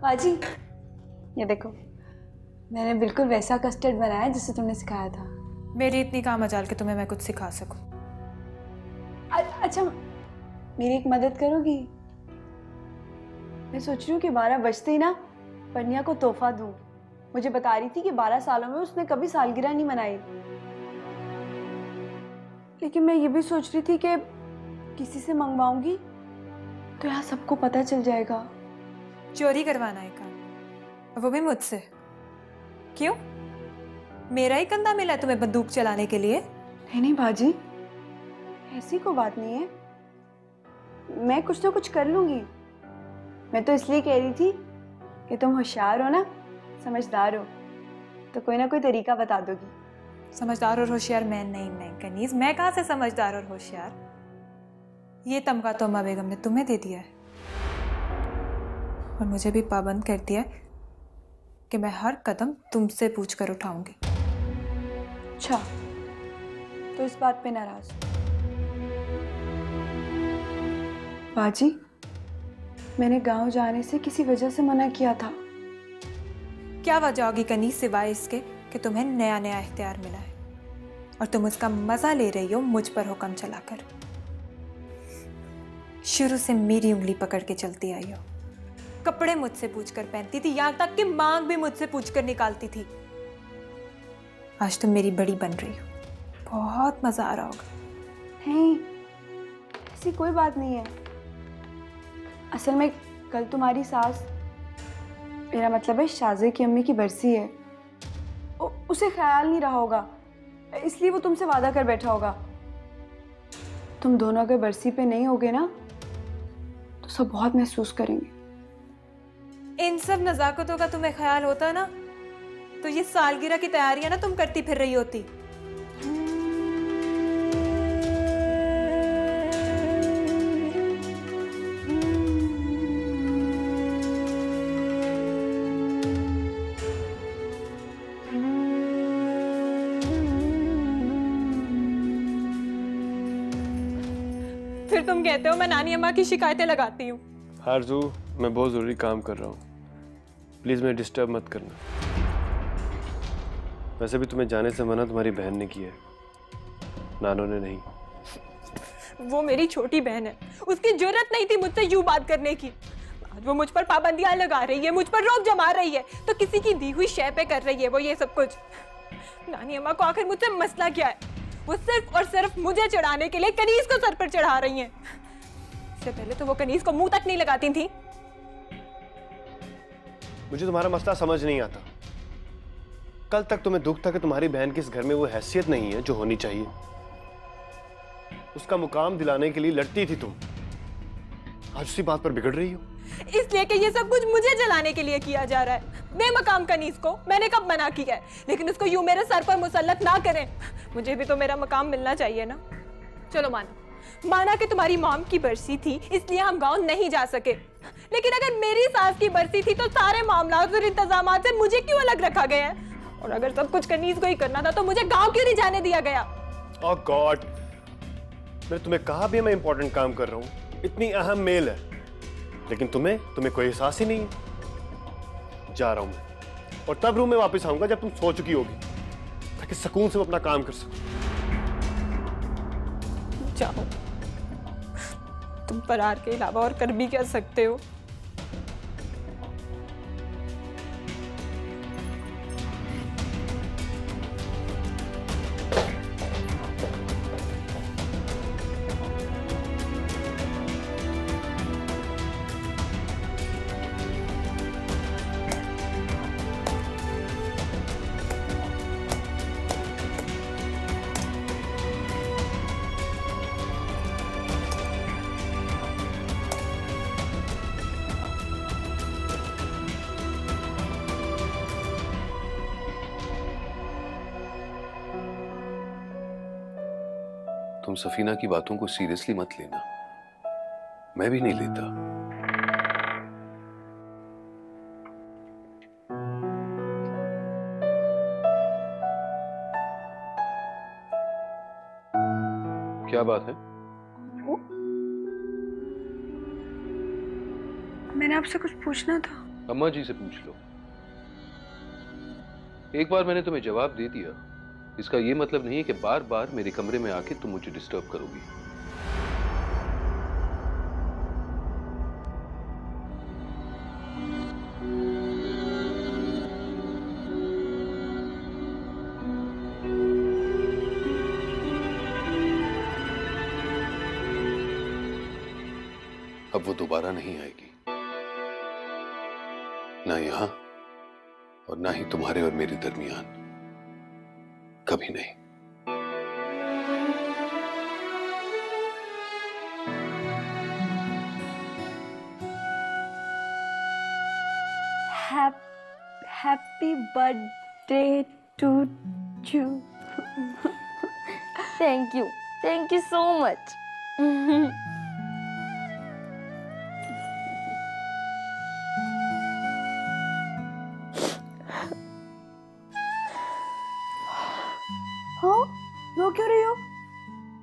बाजी, ये देखो, मैंने बिल्कुल वैसा कस्टर्ड बनाया जिसे तुमने सिखाया था। मेरी इतनी कहाँ मजाल कि तुम्हें मैं कुछ सिखा सकूं। अच्छा, मेरी एक मदद करोगी? मैं सोच रही हूँ कि 12 बजते ही ना पन्या को तोहफा दूं। मुझे बता रही थी कि 12 सालों में उसने कभी सालगिरह नहीं मनाई, लेकिन मैं ये भी सोच रही थी कि किसी से मंगवाऊंगी तो यहाँ सबको पता चल जाएगा। चोरी करवाना है काम, वो भी मुझसे? क्यों? मेरा ही कंधा मिला तुम्हें बंदूक चलाने के लिए? नहीं नहीं बाजी, ऐसी कोई बात नहीं है। मैं कुछ ना कुछ कर लूंगी। मैं तो इसलिए कह रही थी कि तुम होशियार हो ना, समझदार हो, तो कोई ना कोई तरीका बता दोगी। समझदार और होशियार मैं नहीं कनीज, मैं कहाँ से समझदार और होशियार? ये तमगा तो अम्मा बेगम ने तुम्हें दे दिया है और मुझे भी पाबंद कर दिया है कि मैं हर कदम तुमसे पूछ कर उठाऊंगी। अच्छा, तो इस बात पे नाराज? बाजी, मैंने गांव जाने से किसी वजह से मना किया था। क्या वजह होगी कनीज सिवाय इसके कि तुम्हें नया नया इख्तियार मिला है और तुम उसका मजा ले रही हो मुझ पर हुक्म चलाकर। शुरू से मेरी उंगली पकड़ के चलती आई हो, कपड़े मुझसे पूछकर पहनती थी, यहां तक कि मांग भी मुझसे पूछकर निकालती थी। आज तुम मेरी बड़ी बन रही हो, बहुत मजा आ रहा होगा। नहीं, ऐसी कोई बात नहीं है। असल में कल तुम्हारी सास, मेरा मतलब है शाज़े की अम्मी की बरसी है, उसे ख्याल नहीं रहा होगा, इसलिए वो तुमसे वादा कर बैठा होगा। तुम दोनों अगर बरसी पे नहीं होगे ना तो सब बहुत महसूस करेंगे। इन सब नजाकतों का तुम्हें ख्याल होता ना तो ये सालगिरह की तैयारियां ना तुम करती फिर रही होती। फिर तुम कहते हो मैं नानी अम्मा की शिकायतें लगाती हूँ। आरज़ू, मैं बहुत ज़रूरी काम कर रहा हूँ, प्लीज़ मैं डिस्टर्ब मत करना। वैसे भी तुम्हें जाने से मना तुम्हारी बहन ने किया है, नानों ने नहीं। वो मेरी छोटी बहन है, उसकी जुर्रत नहीं थी मुझसे यूं बात करने की। आज वो मुझ पर पाबंदियां लगा रही है, मुझ पर रोक जमा रही है, तो किसी की दी हुई शय पे कर रही है वो ये सब कुछ। नानी अम्मा को आखिर मुझसे मसला क्या है? वो सिर्फ और सिर्फ मुझे चढ़ाने के लिए कनीज को सर पर चढ़ा रही हैं। इससे पहले तो वो कनीज को मुंह तक नहीं लगाती थी। मुझे तुम्हारा मसला समझ नहीं आता। कल तक तुम्हें दुख था कि तुम्हारी बहन की इस घर में वो हैसियत नहीं है जो होनी चाहिए। उसका मुकाम दिलाने के लिए लड़ती थी तुम, आज उसी बात पर बिगड़ रही हो। इसलिए कि ये सब कुछ मुझे जलाने के लिए किया जा रहा है। बेमकाम कनीज को मैंने कब मना किया है, लेकिन उसको यूं मेरे सर पर मुसल्लत ना करें। मुझे भी तो मेरा मकाम मिलना चाहिए ना। चलो माना कि तुम्हारी मॉम की बरसी थी इसलिए हम गांव नहीं जा सके, लेकिन अगर मेरी सास की बरसी थी तो सारे मामला और इंतजाम से मुझे क्यों अलग रखा गया है? और अगर सब कुछ कनीज को ही करना था तो मुझे गांव क्यों नहीं जाने दिया गया? ओह गॉड, मैंने तुम्हें कहा भी मैं इंपॉर्टेंट काम कर रहा हूँ, इतनी अहम मेल है, लेकिन तुम्हें कोई एहसास ही नहीं है। जा रहा हूं मैं, और तब रूम में वापस आऊंगा जब तुम सो चुकी होगी, ताकि सुकून से मैं अपना काम कर सकूं। जाओ, तुम फरार के अलावा और कर भी क्या सकते हो? तुम सफीना की बातों को सीरियसली मत लेना, मैं भी नहीं लेता। क्या बात है? मैंने आपसे कुछ पूछना था। अम्मा जी से पूछ लो। एक बार मैंने तुम्हें जवाब दे दिया, इसका यह मतलब नहीं है कि बार बार मेरे कमरे में आके तुम मुझे डिस्टर्ब करोगी। अब वो दोबारा नहीं आएगी, ना यहां और ना ही तुम्हारे और मेरे दरमियान, कभी नहीं। Happy birthday to you. Thank you so much. हाँ, रो क्यों रही हो?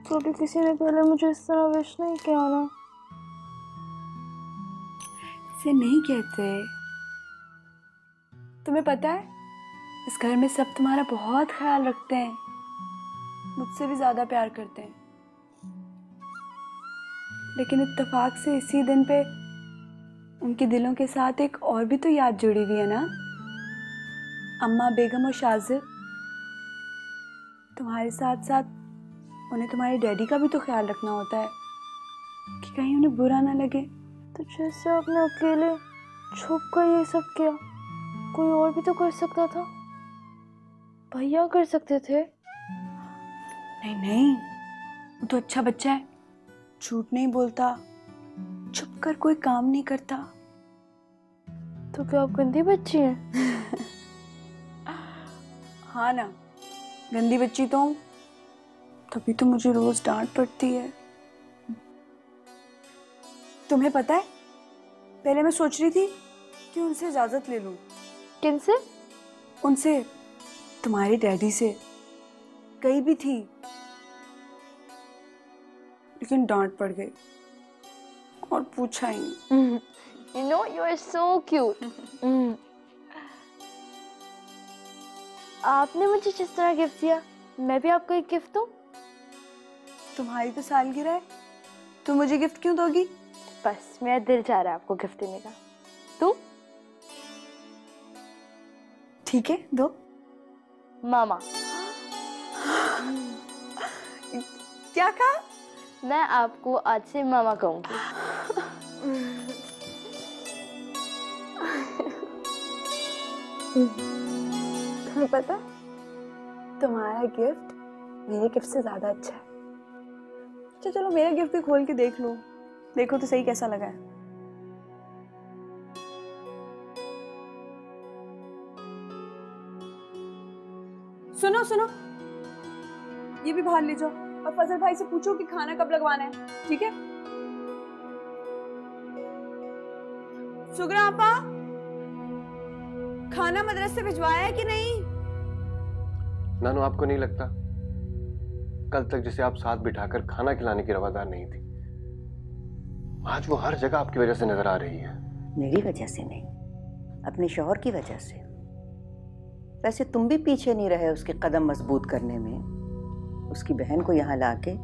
क्योंकि किसी ने पहले मुझे इस तरह विश नहीं किया ना। इसे नहीं कहते। तुम्हें पता है, इस घर में सब तुम्हारा बहुत ख्याल रखते हैं, मुझसे भी ज्यादा प्यार करते हैं। लेकिन इत्तेफाक से इसी दिन पे उनके दिलों के साथ एक और भी तो याद जुड़ी हुई है ना, अम्मा बेगम और शाजिद। तुम्हारे साथ साथ उन्हें तुम्हारे डैडी का भी तो ख्याल रखना होता है कि कहीं उन्हें बुरा ना लगे। तो जैसे आपने अकेले छुप कर ये सब किया, कोई और भी तो कर सकता था। भैया कर सकते थे। नहीं नहीं, वो तो अच्छा बच्चा है, झूठ नहीं बोलता, छुप कर कोई काम नहीं करता। तो क्या आप गंदी बच्ची हैं? हाँ ना, गंदी बच्ची तो हूँ, तभी तो मुझे रोज डांट पड़ती है। तुम्हें पता है, पहले मैं सोच रही थी कि उनसे इजाजत ले लूं। किनसे? उनसे, तुम्हारे डैडी से। कहीं भी थी, लेकिन डांट पड़ गई और पूछा ही नहीं। You know, you are so cute. आपने मुझे जिस तरह गिफ्ट दिया, मैं भी आपको एक गिफ्ट दूं? तुम्हारी तो सालगिरह है, तुम मुझे गिफ्ट क्यों दोगी? बस मेरा दिल चाह रहा है आपको गिफ्ट देने का। तू? ठीक है, दो। मामा। क्या कहा? मैं आपको आज से मामा कहूंगी। तुम्हें पता, तुम्हारा गिफ्ट मेरे गिफ्ट से ज्यादा अच्छा है। अच्छा चलो, मेरा गिफ्ट भी खोल के देख लो, देखो तो सही कैसा लगा है। सुनो सुनो, ये भी बाहर ले जाओ और फजल भाई से पूछो कि खाना कब लगवाना है, ठीक है? सुगरा आपा, खाना मदरसे से भिजवाया है कि नहीं? नानू, आपको नहीं लगता कल तक जिसे आप साथ बिठाकर खाना खिलाने की रवादार नहीं थी, आज वो हर जगह आपकी वजह से नजर आ रही है? मेरी वजह से नहीं, अपने शौहर की वजह से। वैसे तुम भी पीछे नहीं रहे उसके कदम मजबूत करने में। उसकी बहन को यहाँ लाके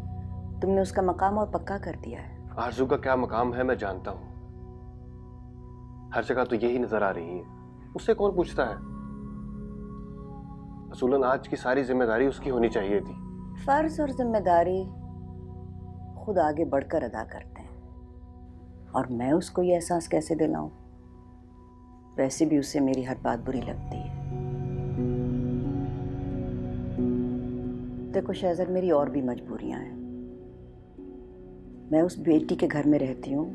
तुमने उसका मकाम और पक्का कर दिया है। आरजू का क्या मकाम है मैं जानता हूँ, हर जगह तो यही नजर आ रही है, उससे कौन पूछता है? असूलन आज की सारी जिम्मेदारी उसकी होनी चाहिए थी। फर्ज और जिम्मेदारी खुद आगे बढ़कर अदा करते हैं, और मैं उसको ये एहसास कैसे दिलाऊं? वैसे भी उसे मेरी हर बात बुरी लगती है। देखो शहज़ाद, मेरी और भी मजबूरियां हैं। मैं उस बेटी के घर में रहती हूँ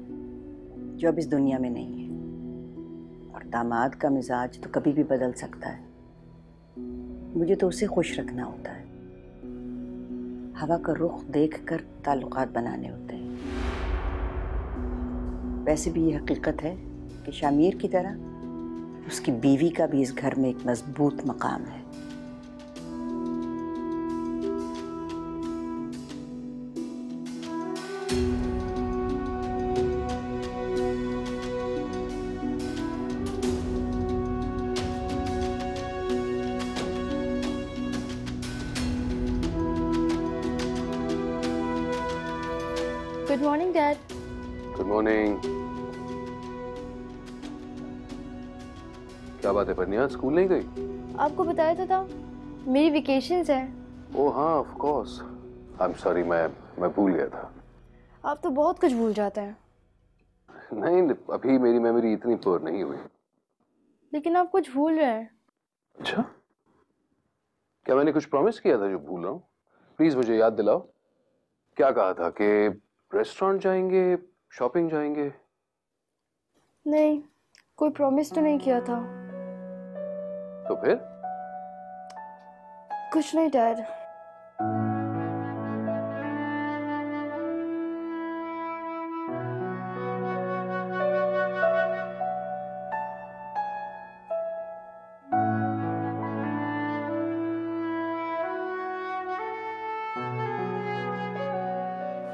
जो अब इस दुनिया में नहीं है, और दामाद का मिजाज तो कभी भी बदल सकता है। मुझे तो उसे खुश रखना होता है, हवा का रुख देखकर ताल्लुकात बनाने होते हैं। वैसे भी ये हकीकत है कि शामीर की तरह उसकी बीवी का भी इस घर में एक मजबूत मकाम है। Good morning dad. Good morning. क्या बात है परनिया, स्कूल नहीं गई? आपको बताया तो था मेरी वेकेशंस है। ओह हाँ, of course. I am sorry, मैं भूल गया था। आप तो बहुत कुछ भूल जाते हैं। नहीं, अभी मेरी मेमोरी इतनी पुअर नहीं हुई। लेकिन आप कुछ भूल रहे हैं। अच्छा, क्या मैंने कुछ प्रॉमिस किया था जो भूल रहा हूँ? प्लीज मुझे याद दिलाओ। क्या कहा था कि रेस्टोरेंट जाएंगे, शॉपिंग जाएंगे? नहीं, कोई प्रॉमिस तो नहीं किया था। तो फिर? कुछ नहीं डैड।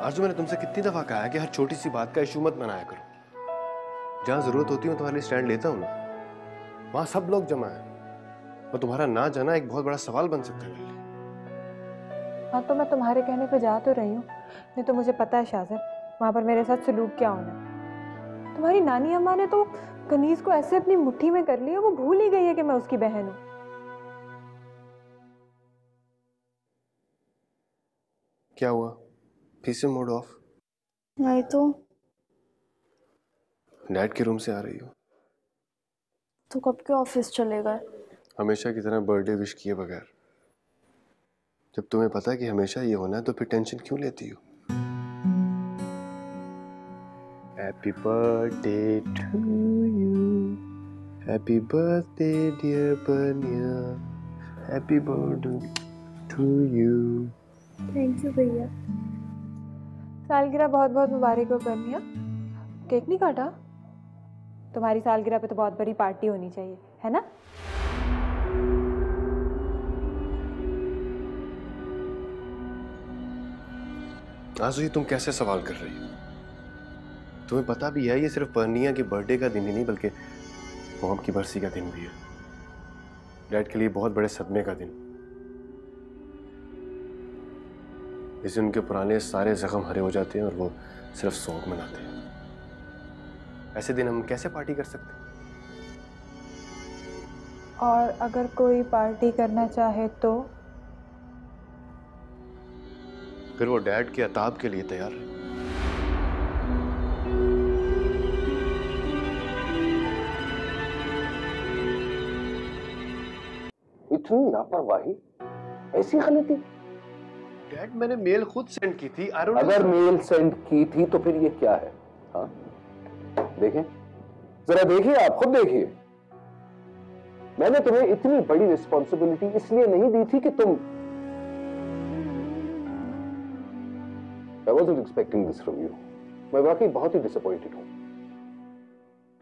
आज मैंने तुमसे कितनी दफा कहा है कि हर छोटी सी बात का इशू मत बनाया करो। जहां जरूरत होती है मैं तुम्हारे लिए स्टैंड लेता हूं ना। वहां सब लोग जमा है और तुम्हारा ना जाना एक बहुत बड़ा सवाल बन सकता है मेरे लिए। हाँ तो मैं तुम्हारे कहने पे जा तो रही हूँ, नहीं तो मुझे पता है शाज़र वहाँ पर मेरे साथ सलूक क्या होना है। तुम्हारी नानी अम्मा ने तो कनीज को ऐसे अपनी मुट्ठी में कर लिया, वो भूल ही गई है कि मैं उसकी बहन हूँ। क्या हुआ, फिर से मूड ऑफ? नहीं तो डैड के रूम से आ रही हो तो कब के ऑफिस चले गए? हमेशा की तरह बर्थडे विश किए बगैर। जब तुम्हें पता है कि हमेशा ये होना है तो फिर टेंशन क्यों लेती हो? Happy birthday to you, happy birthday dear Baniya, happy birthday to you. Thank you भैया। सालगिरह बहुत बहुत मुबारक हो बनिया। केक नहीं काटा? तुम्हारी सालगिरह पे तो बहुत बड़ी पार्टी होनी चाहिए, है ना? आजू तुम कैसे सवाल कर रही हो? तुम्हें पता भी है ये सिर्फ परनिया के बर्थडे का दिन ही नहीं बल्कि मॉम की बरसी का दिन भी है। डैड के लिए बहुत बड़े सदमे का दिन। इस दिन उनके पुराने सारे जख्म हरे हो जाते हैं और वो सिर्फ सोग मनाते हैं। ऐसे दिन हम कैसे पार्टी कर सकते हैं? और अगर कोई पार्टी करना चाहे तो? फिर वो डैड के अताब के लिए तैयार है। इतनी लापरवाही, ऐसी गलती? डैड मैंने मेल खुद सेंड की थी। अगर मेल सेंड की थी तो फिर ये क्या है? हाँ देखें, जरा देखिए, आप खुद देखिए। मैंने तुम्हें इतनी बड़ी रिस्पॉन्सिबिलिटी इसलिए नहीं दी थी कि तुम I wasn't expecting this from you. मैं वाकई बहुत ही डिसअपॉइंटेड हूं।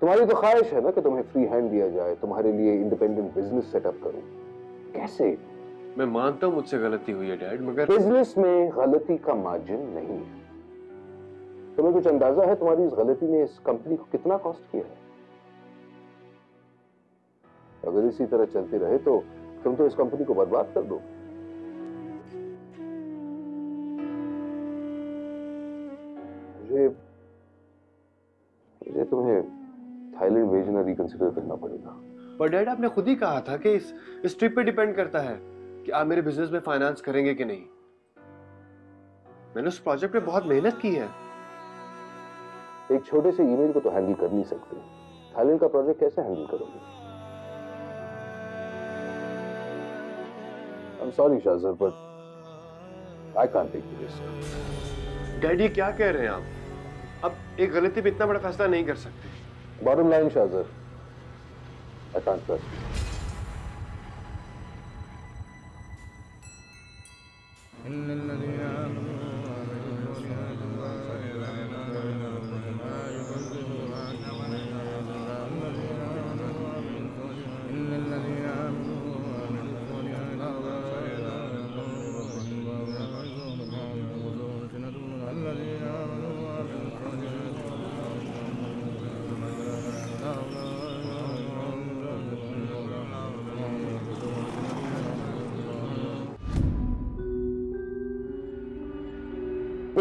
तुम्हारी तो ख्वाहिश है ना कि तुम्हें फ्री हैंड दिया जाए, तुम्हारे लिए इंडिपेंडेंट बिजनेस सेटअप करूं। कैसे? मैं मानता हूं मुझसे गलती हुई है डैड, मगर बिजनेस में गलती का मार्जिन नहीं है। तुम्हें कुछ अंदाजा है तुम्हारी इस गलती ने इस कंपनी को कितना कॉस्ट किया है? अगर इसी तरह चलती रहे तो तुम तो इस कंपनी को बर्बाद कर दो। मुझे तुम्हें थाईलैंड भेजना रिकंसिडर करना पड़ेगा। पर डैड आपने खुद ही कहा था कि इस ट्रिप पे डिपेंड करता है कि आप मेरे बिजनेस में फाइनेंस करेंगे कि नहीं। मैंने उस प्रोजेक्ट पे बहुत मेहनत की है। एक छोटे से ईमेल को तो हैंडल कर नहीं सकते, थाईलैंड का प्रोजेक्ट कैसे हैंडल करोगे? I am sorry Shahzar, but I can't take the risk. Daddy क्या कह रहे हैं आप? अब एक गलती पे इतना बड़ा फैसला नहीं कर सकते। Bottom line Shahzar, I can't trust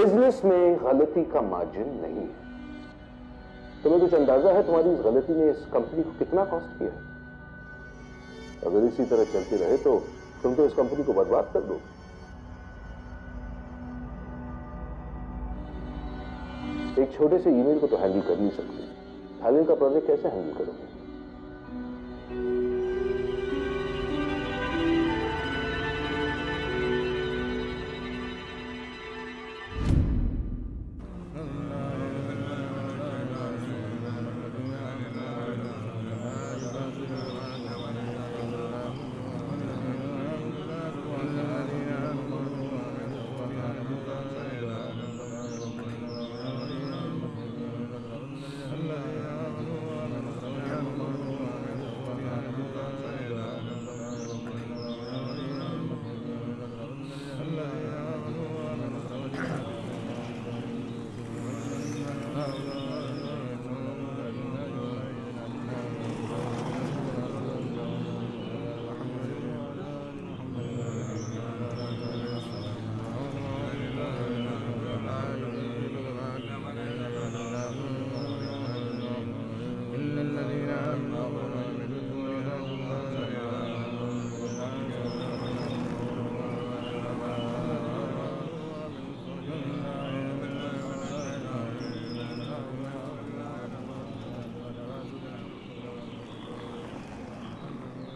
business में गलती का मार्जिन नहीं है। तुम्हें कुछ अंदाजा है तुम्हारी इस गलती ने इस कंपनी को कितना कॉस्ट किया है? अगर इसी तरह चलती रहे तो तुम तो इस कंपनी को बर्बाद कर दो। एक छोटे से ईमेल को तो हैंडल कर नहीं सकते, थाईलैंड का प्रोजेक्ट कैसे हैंडल करोगे?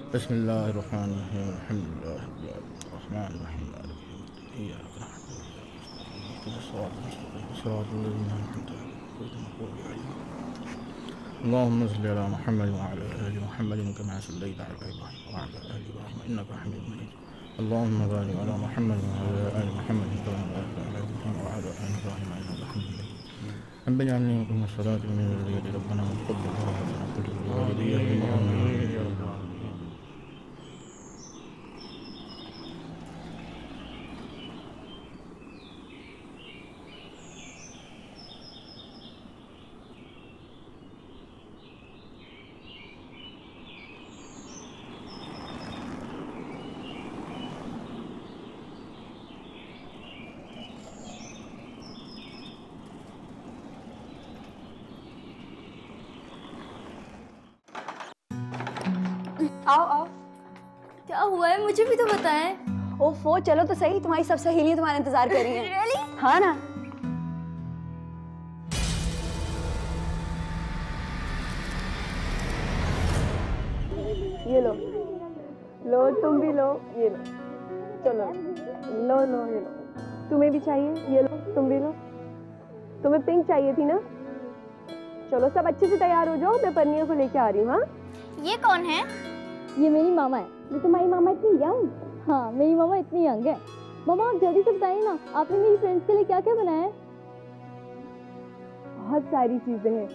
बिस्मिल्लाहिर्रहमानिर्रहीम अल्हम्दुलिल्लाहिर्रहमानिर्रहीम इय्याक नअबुदु व इय्याक नस्तईन सिरातल लज़ीना अनअमता अलैहिम अल्लाहुम्मा सल्लि अला मुहम्मद व अला आलि मुहम्मद कमा सल्लैता अला इब्राहीम व अला आलि इब्राहीम इन्नका हमीदुम मजीद अल्लाहुम्मा बारिक अला मुहम्मद व अला आलि मुहम्मद कमा बारकता अला इब्राहीम व अला आलि इब्राहीम इन्नका हमीदुम मजीद रब्बना इज'alni मुक़ीम अस्सलाति व मिन ज़urriyyati रब्बना व तक़ब्बल दुआ आओ आओ। क्या हुआ है, मुझे भी तो बताएं। ओफो, चलो तो सही, तुम्हारी सब सहेलियां तुम्हारा इंतजार कर रही हैं। Really? हाँ ना। ये लो, लो तुम भी लो, ये लो, चलो लो लो ये लो, तुम्हें भी चाहिए, ये लो तुम भी लो। तुम्हें पिंक चाहिए थी ना? चलो सब अच्छे से तैयार हो जाओ, मैं पन्नियों को लेके आ रही हूँ। हाँ, ये कौन है? ये मेरी मामा है। ये तुम्हारी मामा इतनी यंग? हाँ, मेरी मामा इतनी यंग है। मामा आप जल्दी से बताइए ना, आपने मेरी फ्रेंड्स के लिए क्या क्या बनाया है? बहुत सारी चीजें हैं,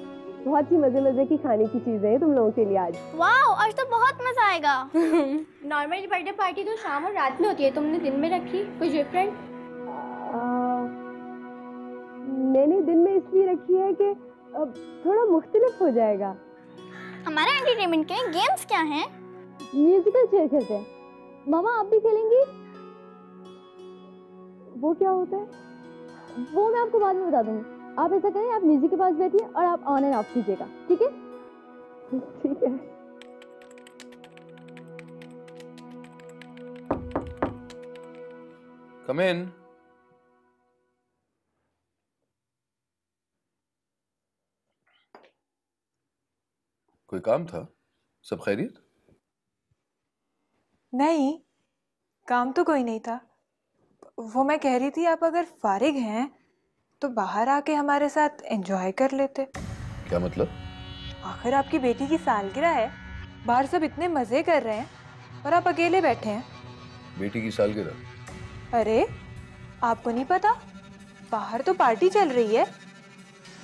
बहुत ही मजे मजे की खाने की चीजें हैं तुम लोगों के लिए आज। वाओ, आज तो बहुत मजा आएगा। नॉर्मली बर्थडे पार्टी तो शाम और रात में होती है, तुमने दिन में रखी, कुछ डिफरेंट? मैंने दिन में इसलिए रखी है कि अब थोड़ा मुख्तलिफ हो जाएगा। हमारे एंटरटेनमेंट के गेम्स क्या हैं? म्यूजिकल चेयर खेलते हैं। मामा आप भी खेलेंगी? वो क्या होता है? वो मैं आपको बाद में बता दूंगी। आप ऐसा करें, आप म्यूजिक के पास बैठिए और आप ऑन एंड ऑफ कीजिएगा, ठीक है? ठीक है। कम इन। कोई काम था? सब खैरियत? नहीं, काम तो कोई नहीं था। वो मैं कह रही थी, आप अगर फारिग हैं तो बाहर आके हमारे साथ एंजॉय कर लेते। क्या मतलब? आखिर आपकी बेटी की सालगिरह है, बाहर सब इतने मजे कर रहे हैं और आप अकेले बैठे हैं। बेटी की सालगिरह? अरे आपको नहीं पता, बाहर तो पार्टी चल रही है।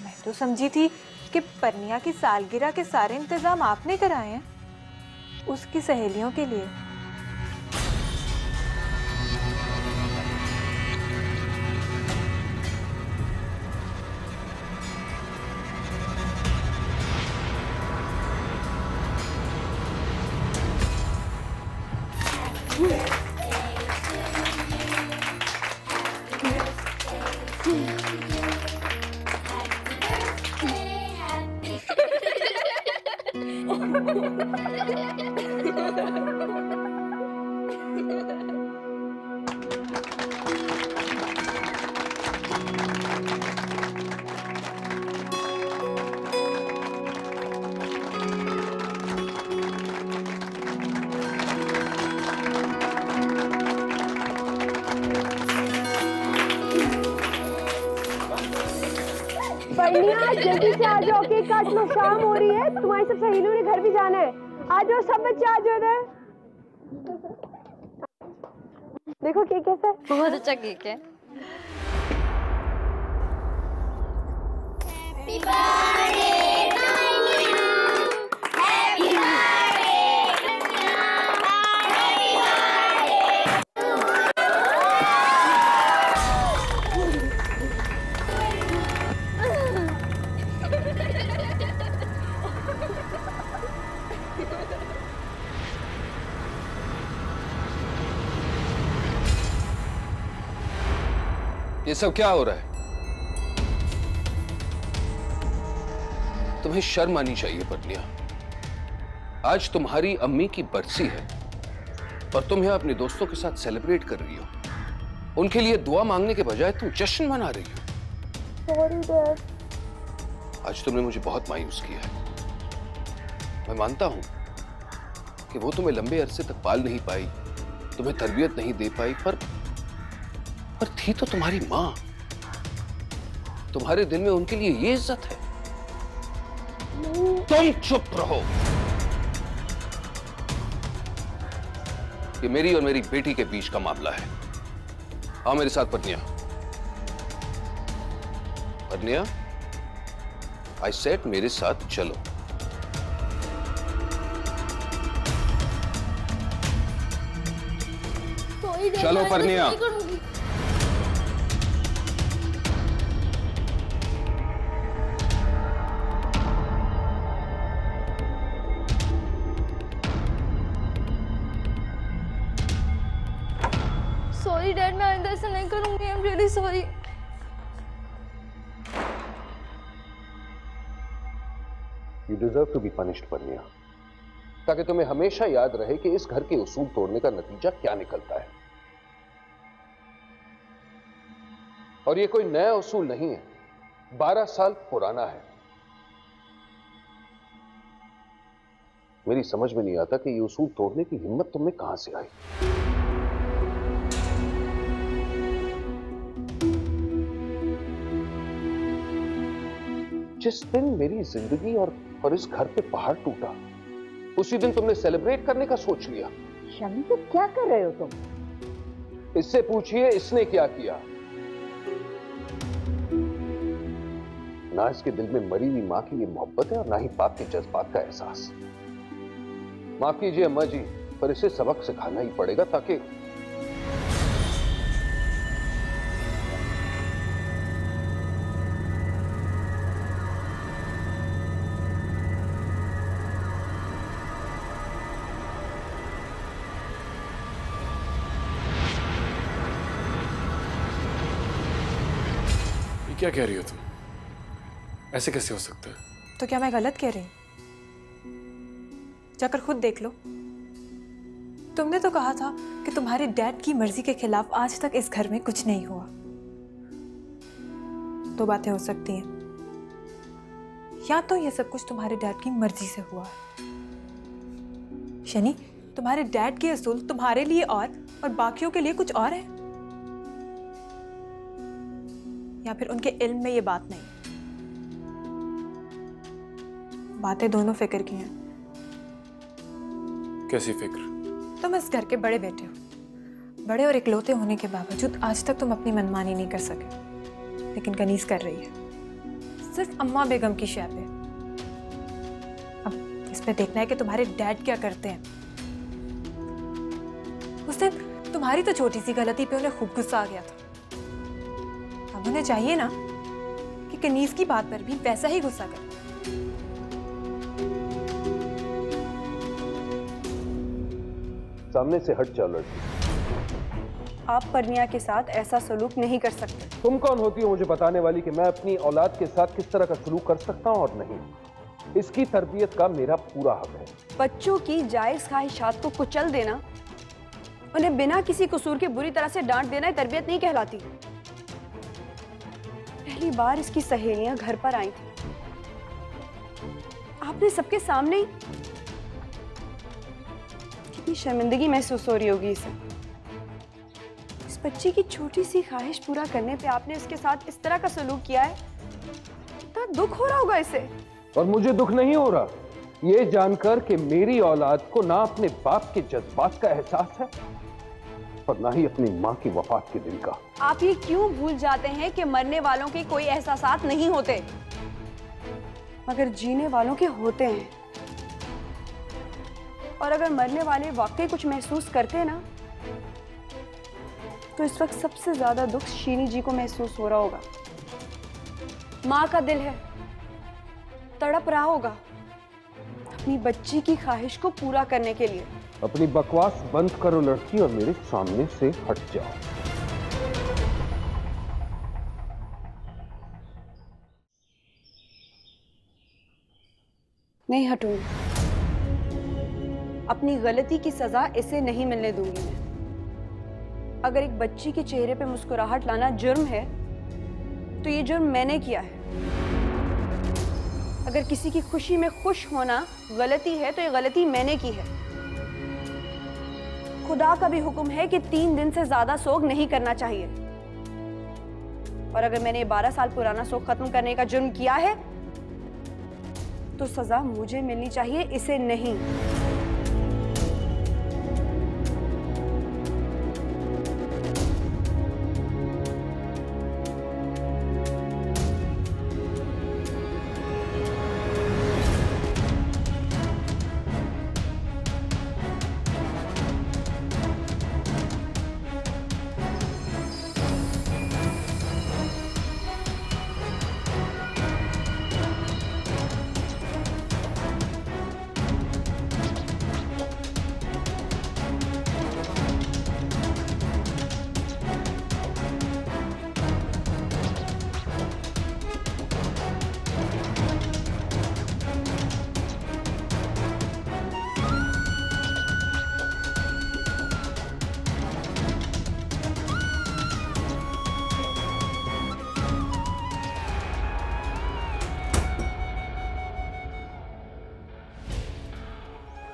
मैं तो समझी थी कि परनिया की सालगिरह के सारे इंतजाम आपने कराए हैं, उसकी सहेलियों के लिए। जल्दी से आ जाओ, केक काट लो, शाम हो रही है, तुम्हारी सब सहेलियों ने घर भी जाना है। आ जाओ सब बच्चे, आ जाओ इधर। देखो केक कैसा है? बहुत अच्छा केक है। ये सब क्या हो रहा है? तुम्हें शर्म आनी चाहिए पत्निया। आज तुम्हारी अम्मी की बरसी है और तुम यहां अपने दोस्तों के साथ सेलिब्रेट कर रही हो। उनके लिए दुआ मांगने के बजाय तुम जश्न मना रही हो। Sorry dad. आज तुमने मुझे बहुत मायूस किया है। मैं मानता हूं कि वो तुम्हें लंबे अरसे तक पाल नहीं पाई, तुम्हें तरबियत नहीं दे पाई, पर थी तो तुम्हारी मां। तुम्हारे दिल में उनके लिए ये इज्जत है। तुम चुप रहो। ये मेरी और मेरी बेटी के बीच का मामला है। आओ मेरे साथ पत्निया। पत्निया, आई सेड मेरे साथ चलो। चलो पत्निया। सॉरी डैड, मैं आइंदा ऐसा नहीं करूंगी। I am really sorry. You deserve to be punished Panniya, ताकि तुम्हें हमेशा याद रहे कि इस घर के उसूल तोड़ने का नतीजा क्या निकलता है। और ये कोई नया उसूल नहीं है, 12 साल पुराना है। मेरी समझ में नहीं आता कि ये उसूल तोड़ने की हिम्मत तुम्हें कहां से आई। जिस दिन मेरी जिंदगी और इस घर पे पहाड़ टूटा, उसी दिन तुमने सेलिब्रेट करने का सोच लिया। शमी, तो क्या कर रहे हो तुम? इससे पूछिए इसने क्या किया। ना इसके दिल में मरी हुई मां की ये मोहब्बत है और ना ही बाप के जज्बात का एहसास। माफ कीजिए अम्मा जी, पर इसे सबक सिखाना ही पड़ेगा, ताकि क्या कह रही हो तुम? ऐसे कैसे हो सकता है? तो क्या मैं गलत कह रही हूं? जाकर खुद देख लो। तुमने तो कहा था कि तुम्हारे डैड की मर्जी के खिलाफ आज तक इस घर में कुछ नहीं हुआ। दो बातें हो सकती हैं, या तो ये सब कुछ तुम्हारे डैड की मर्जी से हुआ है, शनि तुम्हारे डैड के असूल तुम्हारे लिए और बाकियों के लिए कुछ और है, या फिर उनके इल्म में ये बात नहीं। बातें दोनों फिक्र की हैं। कैसी फिक्र? तुम इस घर के बड़े बेटे हो। बड़े और इकलौते होने के बावजूद आज तक तुम अपनी मनमानी नहीं कर सके, लेकिन कनीज कर रही है सिर्फ अम्मा बेगम की शय पे। अब इस पे देखना है कि तुम्हारे डैड क्या करते हैं। उस दिन तुम्हारी तो छोटी सी गलती पे उन्हें खूब गुस्सा आ गया था। अब उन्हें चाहिए ना कि कनीज की बात पर भी वैसा ही गुस्सा करे। सामने से हट जाओ लड़की। आप परनिया के साथ ऐसा सलूक नहीं कर सकते। तुम कौन होती हो मुझे बताने वाली कि मैं अपनी औलाद के साथ किस तरह का सलूक कर सकता हूं और नहीं? इसकी तरबियत का मेरा पूरा हक है। बच्चों की जायज ख्वाहिशात को कुचल देना, उन्हें बिना किसी कसूर के बुरी तरह से डांट देना तरबियत नहीं कहलाती। पहली बार इसकी सहेलियां घर पर आई थी, आपने सबके सामने ही, कितनी शर्मिंदगी महसूस हो रही होगी इसे। इस बच्ची की छोटी सी ख्वाहिश पूरा करने पे आपने उसके साथ इस तरह का सलूक किया है, कितना दुख हो रहा होगा इसे। और मुझे दुख नहीं हो रहा ये जानकर कि मेरी औलाद को ना अपने बाप के जज्बात का एहसास है और ना ही अपनी माँ की वफात के दिन का। आप ये क्यों भूल जाते हैं कि मरने वालों के कोई एहसासात नहीं होते, मगर जीने वालों के होते हैं। और अगर मरने वाले वाकई कुछ महसूस करते ना, तो इस वक्त सबसे ज्यादा दुख शीनी जी को महसूस हो रहा होगा। माँ का दिल है, तड़प रहा होगा अपनी बच्ची की ख्वाहिश को पूरा करने के लिए। अपनी बकवास बंद करो लड़की और मेरे सामने से हट जाओ। नहीं हटूंगी, अपनी गलती की सजा इसे नहीं मिलने दूंगी मैं। अगर एक बच्ची के चेहरे पे मुस्कुराहट लाना जुर्म है, तो ये जुर्म मैंने किया है। अगर किसी की खुशी में खुश होना गलती है, तो ये गलती मैंने की है। खुदा का भी हुक्म है कि 3 दिन से ज्यादा सोग नहीं करना चाहिए। और अगर मैंने 12 साल पुराना सोग खत्म करने का जुर्म किया है, तो सजा मुझे मिलनी चाहिए, इसे नहीं।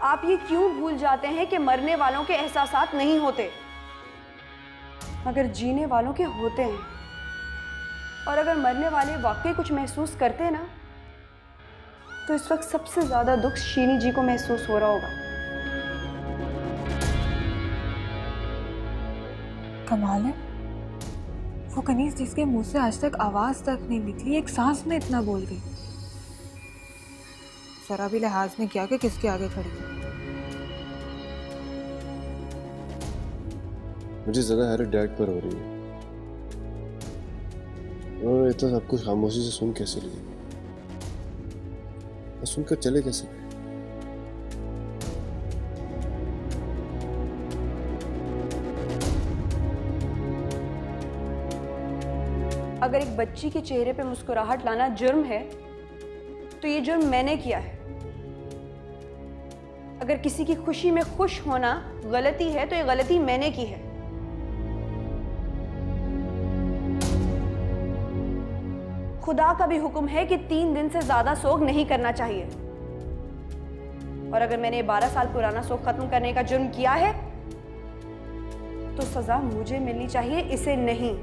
आप ये क्यों भूल जाते हैं कि मरने वालों के एहसासात नहीं होते, मगर जीने वालों के होते हैं। और अगर मरने वाले वाकई कुछ महसूस करते ना, तो इस वक्त सबसे ज्यादा दुख शीनी जी को महसूस हो रहा होगा। कमाल है, वो कनीज जिसके मुंह से आज तक आवाज तक नहीं निकली, एक सांस में इतना बोल गई। जरा भी लिहाज नहीं किया कि किसके आगे खड़ी है। मुझे ज्यादा हैरत डैड पर हो रही है। उन्होंने इतना सब कुछ खामोशी से सुन कैसे लिया, और सुनकर चले कैसे गए। अगर एक बच्ची के चेहरे पे मुस्कुराहट लाना जुर्म है, तो ये जुर्म मैंने किया है। अगर किसी की खुशी में खुश होना गलती है, तो ये गलती मैंने की है। खुदा का भी हुक्म है कि 3 दिन से ज्यादा सोग नहीं करना चाहिए। और अगर मैंने 12 साल पुराना सोग खत्म करने का जुर्म किया है, तो सजा मुझे मिलनी चाहिए, इसे नहीं।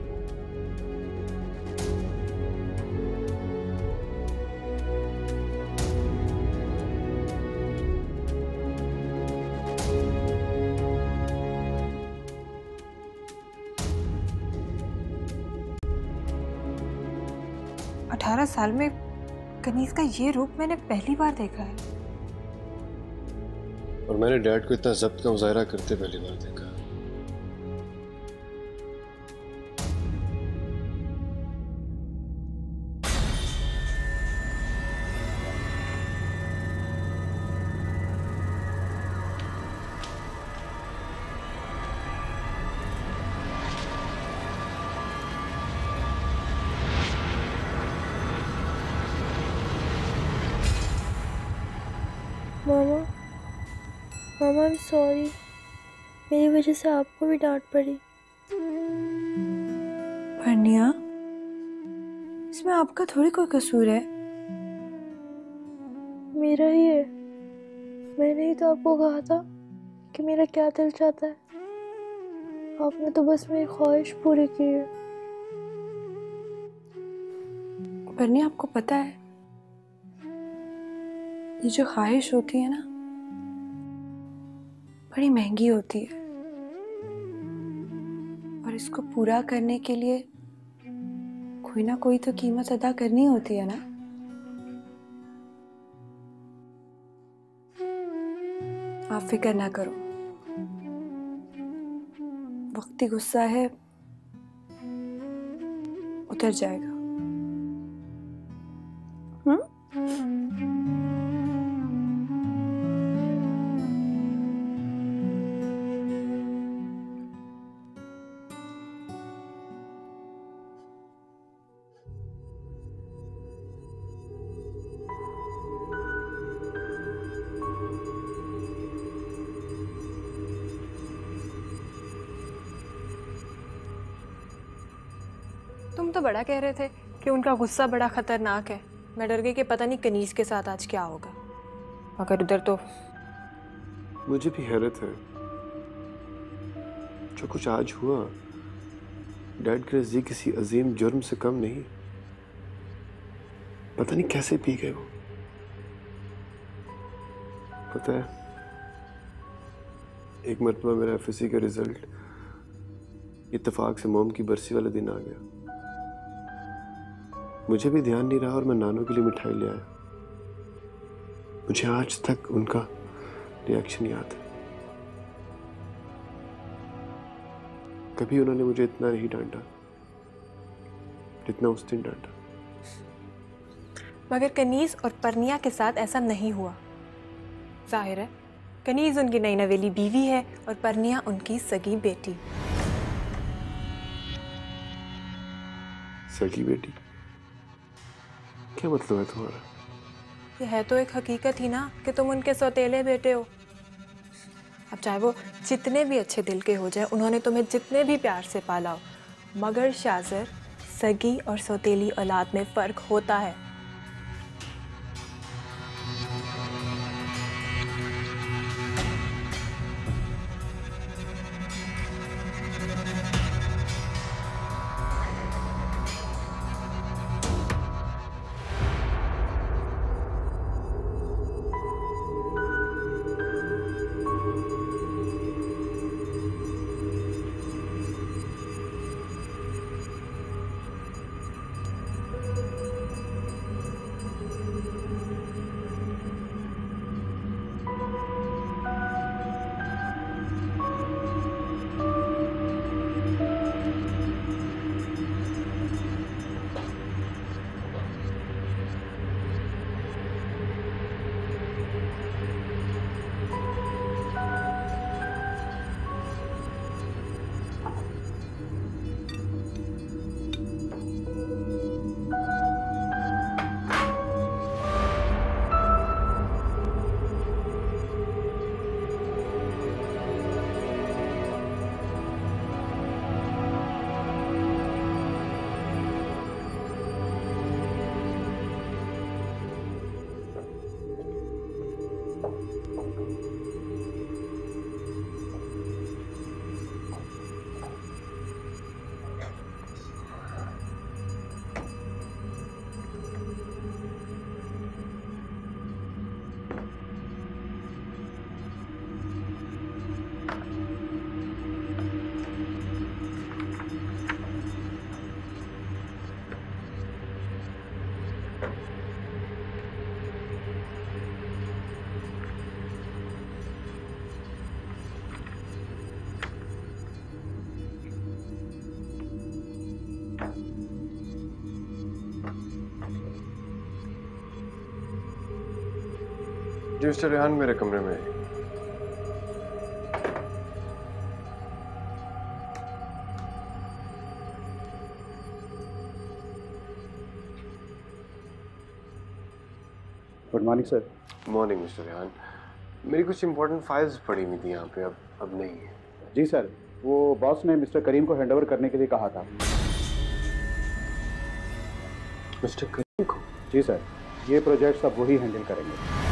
अठारह साल में कनीज का ये रूप मैंने पहली बार देखा है। और मैंने डैड को इतना जब्त का मुजाहरा करते पहली बार देखा। मामा, मामा आई एम सॉरी, मेरी वजह से आपको भी डांट पड़ी। परनिया, इसमें आपका थोड़ी कोई कसूर है। मेरा ही है। मैंने ही तो आपको कहा था कि मेरा क्या दिल चाहता है। आपने तो बस मेरी ख्वाहिश पूरी की है। परनिया, आपको पता है ये जो ख्वाहिश होती है ना, बड़ी महंगी होती है, और इसको पूरा करने के लिए कोई ना कोई तो कीमत अदा करनी होती है ना। आप फिक्र ना करो, वक्ती गुस्सा है, उतर जाएगा। तुम तो बड़ा कह रहे थे कि उनका गुस्सा बड़ा खतरनाक है। मैं डर गई कि पता नहीं कनीज के साथ आज क्या होगा। मगर उधर तो मुझे भी हैरत है, जो कुछ आज हुआ डैड के नजदीक किसी अजीम जुर्म से कम नहीं। पता नहीं कैसे पी गए वो। पता है, एक मरतबा मेरा एफएससी का रिजल्ट इत्तेफाक से मोम की बरसी वाले दिन आ गया। मुझे भी ध्यान नहीं रहा और मैं नानू के लिए मिठाई ले आया। मुझे आज तक उनका रिएक्शन याद है। कभी उन्होंने मुझे इतना नहीं डांटा जितना उस दिन डांटा। मगर कनीज और परनिया के साथ ऐसा नहीं हुआ। जाहिर है कनीज उनकी नई नवेली बीवी है और परनिया उनकी सगी बेटी। सगी बेटी? क्या मतलब है तुम्हारा? ये है तो एक हकीकत ही ना कि तुम उनके सौतेले बेटे हो। अब चाहे वो जितने भी अच्छे दिल के हो जाए, उन्होंने तुम्हें जितने भी प्यार से पाला हो, मगर शाज़र, सगी और सौतेली औलाद में फ़र्क होता है। जी मिस्टर रेहान, मेरे कमरे में आइए। Good morning sir. Morning mister Rehan. मेरी कुछ इंपॉर्टेंट फाइल्स पड़ी हुई थी यहाँ पे, अब नहीं है। जी सर, वो बॉस ने मिस्टर करीम को हैंडओवर करने के लिए कहा था। मिस्टर करीम को? जी सर, ये प्रोजेक्ट सब वही हैंडल करेंगे।